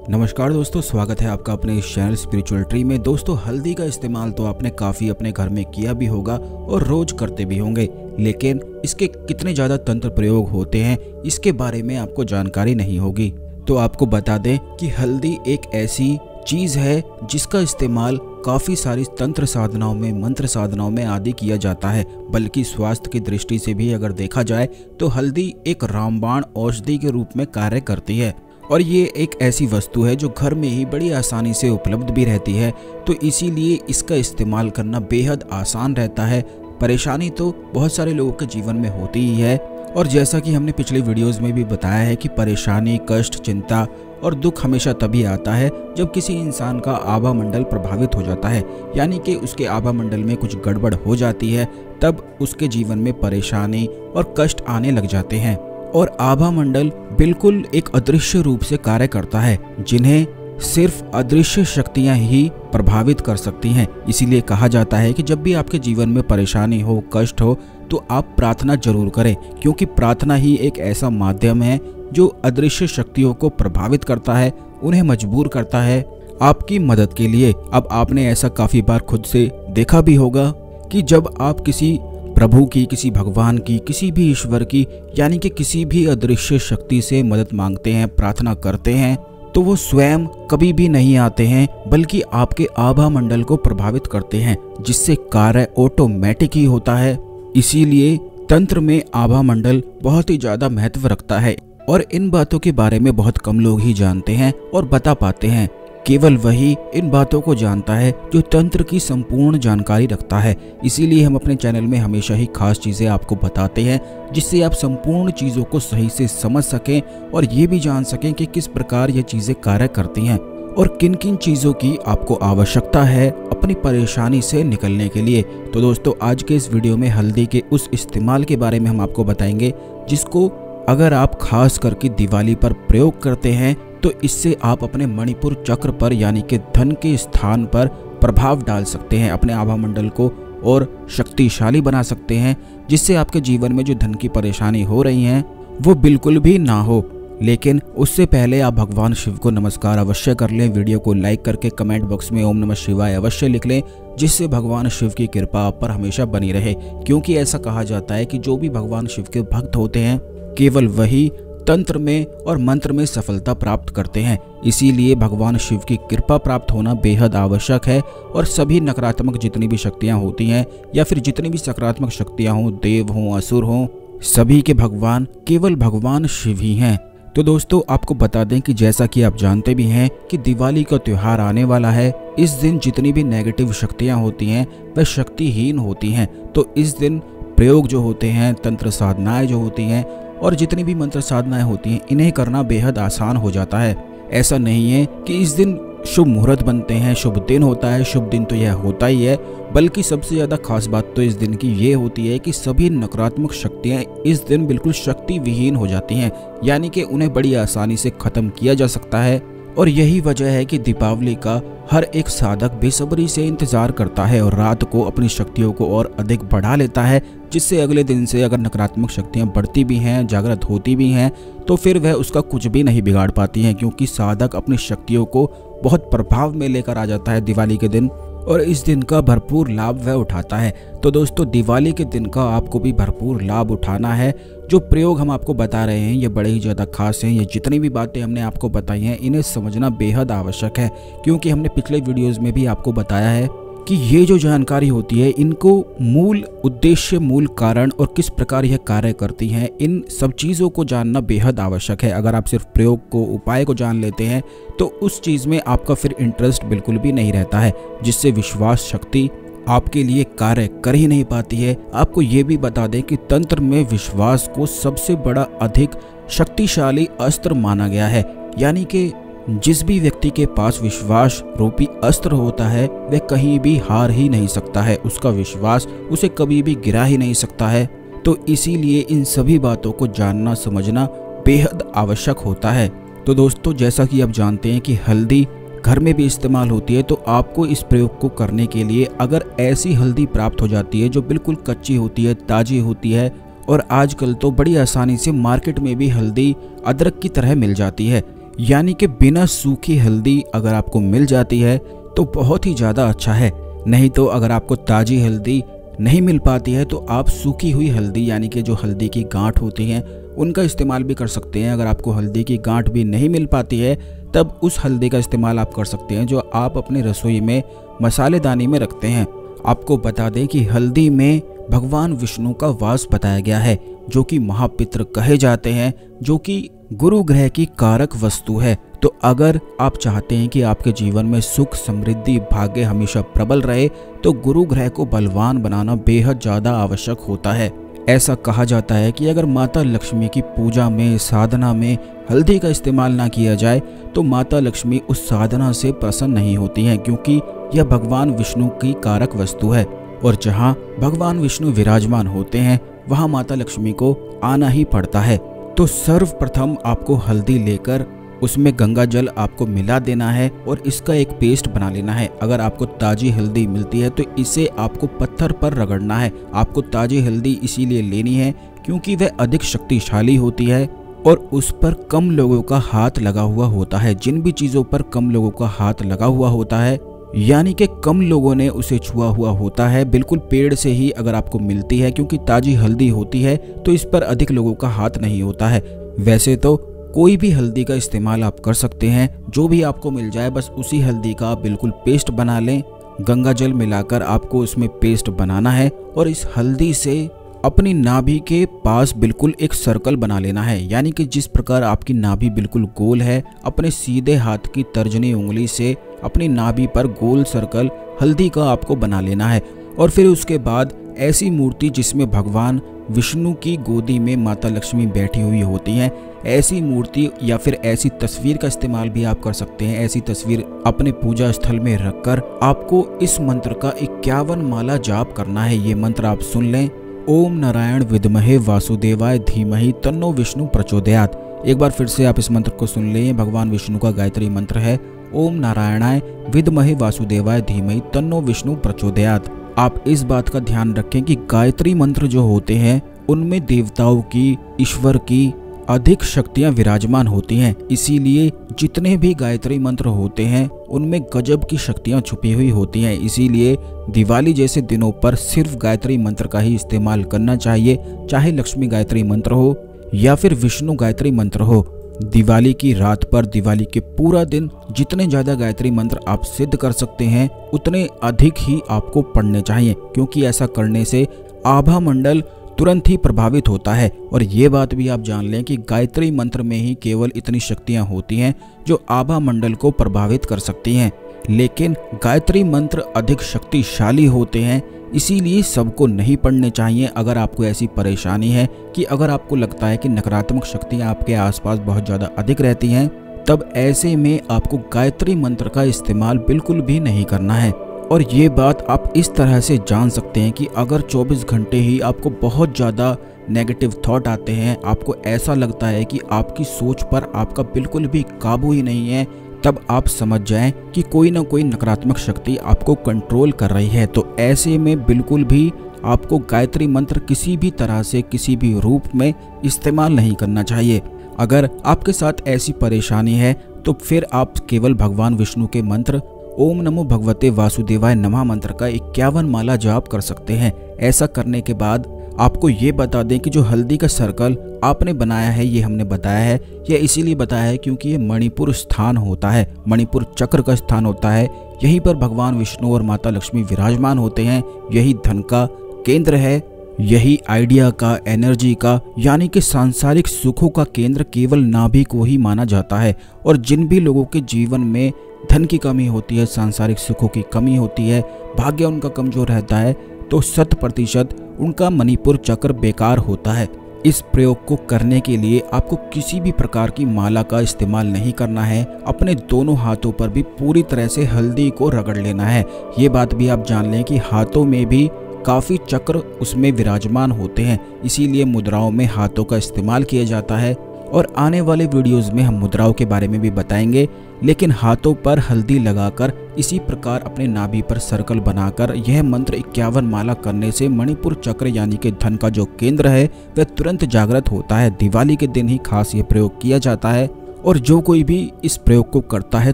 नमस्कार दोस्तों, स्वागत है आपका अपने इस चैनल स्पिरिचुअल ट्री में। दोस्तों, हल्दी का इस्तेमाल तो आपने काफ़ी अपने घर में किया भी होगा और रोज करते भी होंगे, लेकिन इसके कितने ज़्यादा तंत्र प्रयोग होते हैं इसके बारे में आपको जानकारी नहीं होगी। तो आपको बता दें कि हल्दी एक ऐसी चीज़ है जिसका इस्तेमाल काफ़ी सारी तंत्र साधनाओं में, मंत्र साधनाओं में आदि किया जाता है। बल्कि स्वास्थ्य की दृष्टि से भी अगर देखा जाए तो हल्दी एक रामबाण औषधि के रूप में कार्य करती है और ये एक ऐसी वस्तु है जो घर में ही बड़ी आसानी से उपलब्ध भी रहती है। तो इसीलिए इसका इस्तेमाल करना बेहद आसान रहता है। परेशानी तो बहुत सारे लोगों के जीवन में होती ही है, और जैसा कि हमने पिछले वीडियोस में भी बताया है कि परेशानी, कष्ट, चिंता और दुख हमेशा तभी आता है जब किसी इंसान का आभा मंडल प्रभावित हो जाता है, यानी कि उसके आभा मंडल में कुछ गड़बड़ हो जाती है। तब उसके जीवन में परेशानी और कष्ट आने लग जाते हैं। और आभा मंडल बिल्कुल एक अदृश्य रूप से कार्य करता है, जिन्हें सिर्फ अदृश्य शक्तियां ही प्रभावित कर सकती हैं। इसीलिए कहा जाता है कि जब भी आपके जीवन में परेशानी हो, कष्ट हो, तो आप प्रार्थना जरूर करें, क्योंकि प्रार्थना ही एक ऐसा माध्यम है जो अदृश्य शक्तियों को प्रभावित करता है, उन्हें मजबूर करता है आपकी मदद के लिए। अब आपने ऐसा काफी बार खुद से देखा भी होगा कि जब आप किसी प्रभु की, किसी भगवान की, किसी भी ईश्वर की, यानी कि किसी भी अदृश्य शक्ति से मदद मांगते हैं, प्रार्थना करते हैं, तो वो स्वयं कभी भी नहीं आते हैं, बल्कि आपके आभा मंडल को प्रभावित करते हैं, जिससे कार्य ऑटोमेटिक ही होता है। इसीलिए तंत्र में आभा मंडल बहुत ही ज्यादा महत्व रखता है और इन बातों के बारे में बहुत कम लोग ही जानते हैं और बता पाते हैं। केवल वही इन बातों को जानता है जो तंत्र की संपूर्ण जानकारी रखता है। इसीलिए हम अपने चैनल में हमेशा ही खास चीजें आपको बताते हैं, जिससे आप संपूर्ण चीजों को सही से समझ सकें और ये भी जान सकें कि किस प्रकार ये चीजें कार्य करती हैं और किन किन चीजों की आपको आवश्यकता है अपनी परेशानी से निकलने के लिए। तो दोस्तों, आज के इस वीडियो में हल्दी के उस इस्तेमाल के बारे में हम आपको बताएंगे, जिसको अगर आप खास करके दिवाली पर प्रयोग करते हैं तो इससे आप अपने मणिपुर चक्र पर, यानी कि धन के स्थान पर प्रभाव डाल सकते हैं, अपने आभा मंडल को और शक्तिशाली बना सकते हैं, जिससे आपके जीवन में जो धन की परेशानी हो रही है वो बिल्कुल भी ना हो। लेकिन उससे पहले आप भगवान शिव को नमस्कार अवश्य कर लें। वीडियो को लाइक करके कमेंट बॉक्स में ओम नमः शिवाय अवश्य लिख लें, जिससे भगवान शिव की कृपा आप पर हमेशा बनी रहे। क्योंकि ऐसा कहा जाता है कि जो भी भगवान शिव के भक्त होते हैं, केवल वही तंत्र में और मंत्र में सफलता प्राप्त करते हैं। इसीलिए भगवान शिव की कृपा प्राप्त होना बेहद आवश्यक है। और सभी नकारात्मक जितनी भी शक्तियां होती हैं या फिर जितनी भी सकारात्मक शक्तियां हों, देव हों, असुर हों, सभी के भगवान केवल भगवान शिव ही हैं। तो दोस्तों, आपको बता दें कि जैसा कि आप जानते भी हैं कि दिवाली का त्योहार आने वाला है। इस दिन जितनी भी नेगेटिव शक्तियां होती हैं वह शक्तिहीन होती हैं। तो इस दिन प्रयोग जो होते हैं, तंत्र साधनाएं जो होती हैं और जितनी भी मंत्र साधनाएं होती हैं, इन्हें करना बेहद आसान हो जाता है। ऐसा नहीं है कि इस दिन शुभ मुहूर्त बनते हैं, शुभ दिन होता है। शुभ दिन तो यह होता ही है, बल्कि सबसे ज़्यादा खास बात तो इस दिन की ये होती है कि सभी नकारात्मक शक्तियाँ इस दिन बिल्कुल शक्ति विहीन हो जाती हैं, यानी कि उन्हें बड़ी आसानी से ख़त्म किया जा सकता है। और यही वजह है कि दीपावली का हर एक साधक बेसब्री से इंतजार करता है और रात को अपनी शक्तियों को और अधिक बढ़ा लेता है, जिससे अगले दिन से अगर नकारात्मक शक्तियां बढ़ती भी हैं, जागृत होती भी हैं, तो फिर वह उसका कुछ भी नहीं बिगाड़ पाती हैं, क्योंकि साधक अपनी शक्तियों को बहुत प्रभाव में लेकर आ जाता है दिवाली के दिन और इस दिन का भरपूर लाभ वह उठाता है। तो दोस्तों, दिवाली के दिन का आपको भी भरपूर लाभ उठाना है। जो प्रयोग हम आपको बता रहे हैं ये बड़े ही ज़्यादा खास हैं। ये जितनी भी बातें हमने आपको बताई हैं, इन्हें समझना बेहद आवश्यक है, क्योंकि हमने पिछले वीडियोज़ में भी आपको बताया है कि ये जो जानकारी होती है, इनको मूल उद्देश्य, मूल कारण और किस प्रकार यह कार्य करती हैं, इन सब चीज़ों को जानना बेहद आवश्यक है। अगर आप सिर्फ प्रयोग को, उपाय को जान लेते हैं तो उस चीज़ में आपका फिर इंटरेस्ट बिल्कुल भी नहीं रहता है, जिससे विश्वास शक्ति आपके लिए कार्य कर ही नहीं पाती है। आपको ये भी बता दें कि तंत्र में विश्वास को सबसे बड़ा, अधिक शक्तिशाली अस्त्र माना गया है, यानी कि जिस भी व्यक्ति के पास विश्वास रूपी अस्त्र होता है वह कहीं भी हार ही नहीं सकता है, उसका विश्वास उसे कभी भी गिरा ही नहीं सकता है। तो इसीलिए इन सभी बातों को जानना, समझना बेहद आवश्यक होता है। तो दोस्तों, जैसा कि आप जानते हैं कि हल्दी घर में भी इस्तेमाल होती है, तो आपको इस प्रयोग को करने के लिए अगर ऐसी हल्दी प्राप्त हो जाती है जो बिल्कुल कच्ची होती है, ताज़ी होती है, और आजकल तो बड़ी आसानी से मार्केट में भी हल्दी अदरक की तरह मिल जाती है, यानी कि बिना सूखी हल्दी अगर आपको मिल जाती है तो बहुत ही ज़्यादा अच्छा है। नहीं तो अगर आपको ताज़ी हल्दी नहीं मिल पाती है तो आप सूखी हुई हल्दी यानी कि जो हल्दी की गांठ होती हैं उनका इस्तेमाल भी कर सकते हैं। अगर आपको हल्दी की गांठ भी नहीं मिल पाती है तब उस हल्दी का इस्तेमाल आप कर सकते हैं जो आप अपनी रसोई में मसालेदानी में रखते हैं। आपको बता दें कि हल्दी में भगवान विष्णु का वास बताया गया है जो कि महापित्र कहे जाते हैं, जो कि गुरु ग्रह की कारक वस्तु है। तो अगर आप चाहते हैं कि आपके जीवन में सुख समृद्धि भाग्य हमेशा प्रबल रहे तो गुरु ग्रह को बलवान बनाना बेहद ज़्यादा आवश्यक होता है। ऐसा कहा जाता है कि अगर माता लक्ष्मी की पूजा में साधना में हल्दी का इस्तेमाल ना किया जाए तो माता लक्ष्मी उस साधना से प्रसन्न नहीं होती हैं, क्योंकि यह भगवान विष्णु की कारक वस्तु है और जहाँ भगवान विष्णु विराजमान होते हैं वहाँ माता लक्ष्मी को आना ही पड़ता है। तो सर्वप्रथम आपको हल्दी लेकर उसमें गंगा जल आपको मिला देना है और इसका एक पेस्ट बना लेना है। अगर आपको ताज़ी हल्दी मिलती है तो इसे आपको पत्थर पर रगड़ना है। आपको ताज़ी हल्दी इसीलिए लेनी है क्योंकि वह अधिक शक्तिशाली होती है और उस पर कम लोगों का हाथ लगा हुआ होता है। जिन भी चीज़ों पर कम लोगों का हाथ लगा हुआ होता है यानी कि कम लोगों ने उसे छुआ हुआ होता है, बिल्कुल पेड़ से ही अगर आपको मिलती है, क्योंकि ताज़ी हल्दी होती है तो इस पर अधिक लोगों का हाथ नहीं होता है। वैसे तो कोई भी हल्दी का इस्तेमाल आप कर सकते हैं, जो भी आपको मिल जाए बस उसी हल्दी का आप बिल्कुल पेस्ट बना लें। गंगा जल मिलाकर आपको उसमें पेस्ट बनाना है और इस हल्दी से अपनी नाभि के पास बिल्कुल एक सर्कल बना लेना है। यानी कि जिस प्रकार आपकी नाभि बिल्कुल गोल है, अपने सीधे हाथ की तर्जनी उंगली से अपनी नाभि पर गोल सर्कल हल्दी का आपको बना लेना है। और फिर उसके बाद ऐसी मूर्ति जिसमें भगवान विष्णु की गोदी में माता लक्ष्मी बैठी हुई होती हैं, ऐसी मूर्ति या फिर ऐसी तस्वीर का इस्तेमाल भी आप कर सकते हैं। ऐसी तस्वीर अपने पूजा स्थल में रखकर आपको इस मंत्र का 51 माला जाप करना है। ये मंत्र आप सुन लें, ओम नारायण विद्महे वासुदेवाय धीमहि तन्नो विष्णु प्रचोदयात्। एक बार फिर से आप इस मंत्र को सुन लें। भगवान विष्णु का गायत्री मंत्र है, ओम नारायणाय विद्महे वासुदेवाय धीमहि तन्नो विष्णु प्रचोदयात्। आप इस बात का ध्यान रखें कि गायत्री मंत्र जो होते हैं उनमें देवताओं की, ईश्वर की अधिक शक्तियां विराजमान होती हैं। इसीलिए जितने भी गायत्री मंत्र होते हैं उनमें गजब की शक्तियां छुपी हुई होती हैं। इसीलिए दिवाली जैसे दिनों पर सिर्फ गायत्री मंत्र का ही इस्तेमाल करना चाहिए, चाहे लक्ष्मी गायत्री मंत्र हो या फिर विष्णु गायत्री मंत्र हो। दिवाली की रात पर, दिवाली के पूरा दिन जितने ज़्यादा गायत्री मंत्र आप सिद्ध कर सकते हैं उतने अधिक ही आपको पढ़ने चाहिए, क्योंकि ऐसा करने से आभा मंडल तुरंत ही प्रभावित होता है। और ये बात भी आप जान लें कि गायत्री मंत्र में ही केवल इतनी शक्तियाँ होती हैं जो आभा मंडल को प्रभावित कर सकती हैं, लेकिन गायत्री मंत्र अधिक शक्तिशाली होते हैं, इसीलिए सबको नहीं पढ़ने चाहिए। अगर आपको ऐसी परेशानी है कि अगर आपको लगता है कि नकारात्मक शक्तियाँ आपके आसपास बहुत ज़्यादा अधिक रहती हैं, तब ऐसे में आपको गायत्री मंत्र का इस्तेमाल बिल्कुल भी नहीं करना है। और ये बात आप इस तरह से जान सकते हैं कि अगर 24 घंटे ही आपको बहुत ज़्यादा नेगेटिव थॉट आते हैं, आपको ऐसा लगता है कि आपकी सोच पर आपका बिल्कुल भी काबू ही नहीं है, तब आप समझ जाएं कि कोई ना कोई नकारात्मक शक्ति आपको कंट्रोल कर रही है। तो ऐसे में बिल्कुल भी आपको गायत्री मंत्र किसी भी तरह से किसी भी रूप में इस्तेमाल नहीं करना चाहिए। अगर आपके साथ ऐसी परेशानी है तो फिर आप केवल भगवान विष्णु के मंत्र ओम नमो भगवते वासुदेवाय नमः मंत्र का 51 माला जाप कर सकते हैं। ऐसा करने के बाद आपको ये बता दें कि जो हल्दी का सर्कल आपने बनाया है, ये हमने बताया है, यह इसीलिए बताया है क्योंकि ये मणिपुर स्थान होता है, मणिपुर चक्र का स्थान होता है। यहीं पर भगवान विष्णु और माता लक्ष्मी विराजमान होते हैं। यही धन का केंद्र है, यही आइडिया का, एनर्जी का, यानी कि सांसारिक सुखों का केंद्र केवल नाभि को ही माना जाता है। और जिन भी लोगों के जीवन में धन की कमी होती है, सांसारिक सुखों की कमी होती है, भाग्य उनका कमजोर रहता है, तो 100% उनका मणिपुर चक्र बेकार होता है। इस प्रयोग को करने के लिए आपको किसी भी प्रकार की माला का इस्तेमाल नहीं करना है। अपने दोनों हाथों पर भी पूरी तरह से हल्दी को रगड़ लेना है। ये बात भी आप जान लें कि हाथों में भी काफ़ी चक्र उसमें विराजमान होते हैं, इसीलिए मुद्राओं में हाथों का इस्तेमाल किया जाता है। और आने वाले वीडियोस में हम मुद्राओं के बारे में भी बताएंगे, लेकिन हाथों पर हल्दी लगाकर इसी प्रकार अपने नाभि पर सर्कल बनाकर यह मंत्र 51 माला करने से मणिपुर चक्र यानी कि धन का जो केंद्र है वह तुरंत जागृत होता है। दिवाली के दिन ही खास ये प्रयोग किया जाता है और जो कोई भी इस प्रयोग को करता है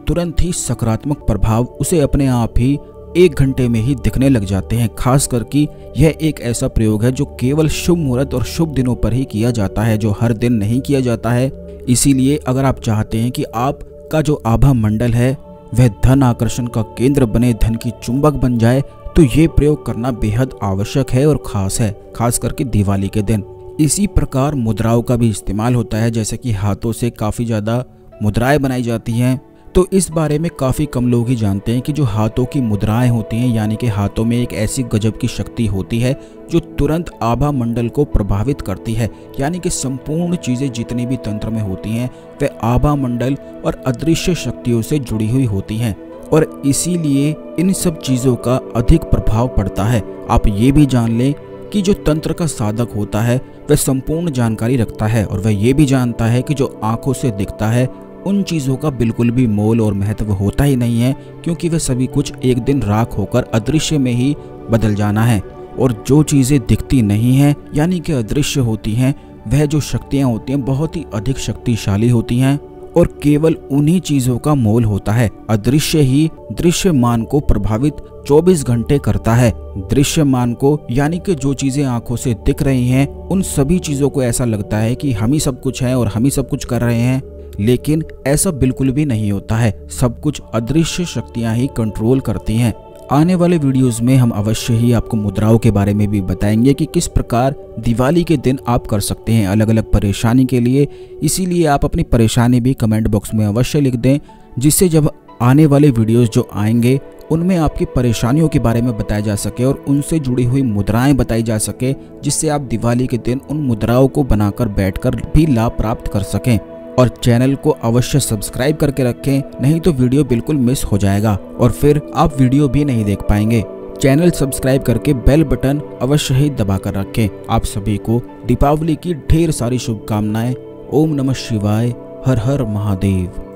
तुरंत ही सकारात्मक प्रभाव उसे अपने आप ही 1 घंटे में ही दिखने लग जाते हैं। खास करके यह एक ऐसा प्रयोग है जो केवल शुभ मुहूर्त और शुभ दिनों पर ही किया जाता है, जो हर दिन नहीं किया जाता है। इसीलिए अगर आप चाहते हैं कि आपका जो आभा मंडल है वह धन आकर्षण का केंद्र बने, धन की चुंबक बन जाए, तो ये प्रयोग करना बेहद आवश्यक है और खास है, खास करके दिवाली के दिन। इसी प्रकार मुद्राओं का भी इस्तेमाल होता है, जैसे कि हाथों से काफ़ी ज़्यादा मुद्राएं बनाई जाती हैं। तो इस बारे में काफ़ी कम लोग ही जानते हैं कि जो हाथों की मुद्राएं होती हैं, यानी कि हाथों में एक ऐसी गजब की शक्ति होती है जो तुरंत आभा मंडल को प्रभावित करती है। यानी कि संपूर्ण चीज़ें जितनी भी तंत्र में होती हैं वह आभा मंडल और अदृश्य शक्तियों से जुड़ी हुई होती हैं, और इसीलिए इन सब चीज़ों का अधिक प्रभाव पड़ता है। आप ये भी जान लें कि जो तंत्र का साधक होता है वह संपूर्ण जानकारी रखता है, और वह ये भी जानता है कि जो आंखों से दिखता है उन चीज़ों का बिल्कुल भी मोल और महत्व होता ही नहीं है, क्योंकि वह सभी कुछ एक दिन राख होकर अदृश्य में ही बदल जाना है। और जो चीज़ें दिखती नहीं हैं यानी कि अदृश्य होती हैं, वह जो शक्तियाँ होती हैं बहुत ही अधिक शक्तिशाली होती हैं, और केवल उन्हीं चीज़ों का मोल होता है। अदृश्य ही दृश्यमान को प्रभावित 24 घंटे करता है। दृश्यमान को यानी कि जो चीज़ें आंखों से दिख रही हैं उन सभी चीज़ों को ऐसा लगता है कि हम ही सब कुछ हैं और हम ही सब कुछ कर रहे हैं, लेकिन ऐसा बिल्कुल भी नहीं होता है। सब कुछ अदृश्य शक्तियां ही कंट्रोल करती हैं। आने वाले वीडियोस में हम अवश्य ही आपको मुद्राओं के बारे में भी बताएंगे कि किस प्रकार दिवाली के दिन आप कर सकते हैं अलग अलग परेशानी के लिए। इसीलिए आप अपनी परेशानी भी कमेंट बॉक्स में अवश्य लिख दें, जिससे जब आने वाले वीडियोस जो आएंगे उनमें आपकी परेशानियों के बारे में बताया जा सके और उनसे जुड़ी हुई मुद्राएं बताई जा सके, जिससे आप दिवाली के दिन उन मुद्राओं को बनाकर बैठकर भी लाभ प्राप्त कर सकें। और चैनल को अवश्य सब्सक्राइब करके रखें, नहीं तो वीडियो बिल्कुल मिस हो जाएगा और फिर आप वीडियो भी नहीं देख पाएंगे। चैनल सब्सक्राइब करके बेल बटन अवश्य ही दबा कर रखें। आप सभी को दीपावली की ढेर सारी शुभकामनाएं। ओम नमः शिवाय। हर हर महादेव।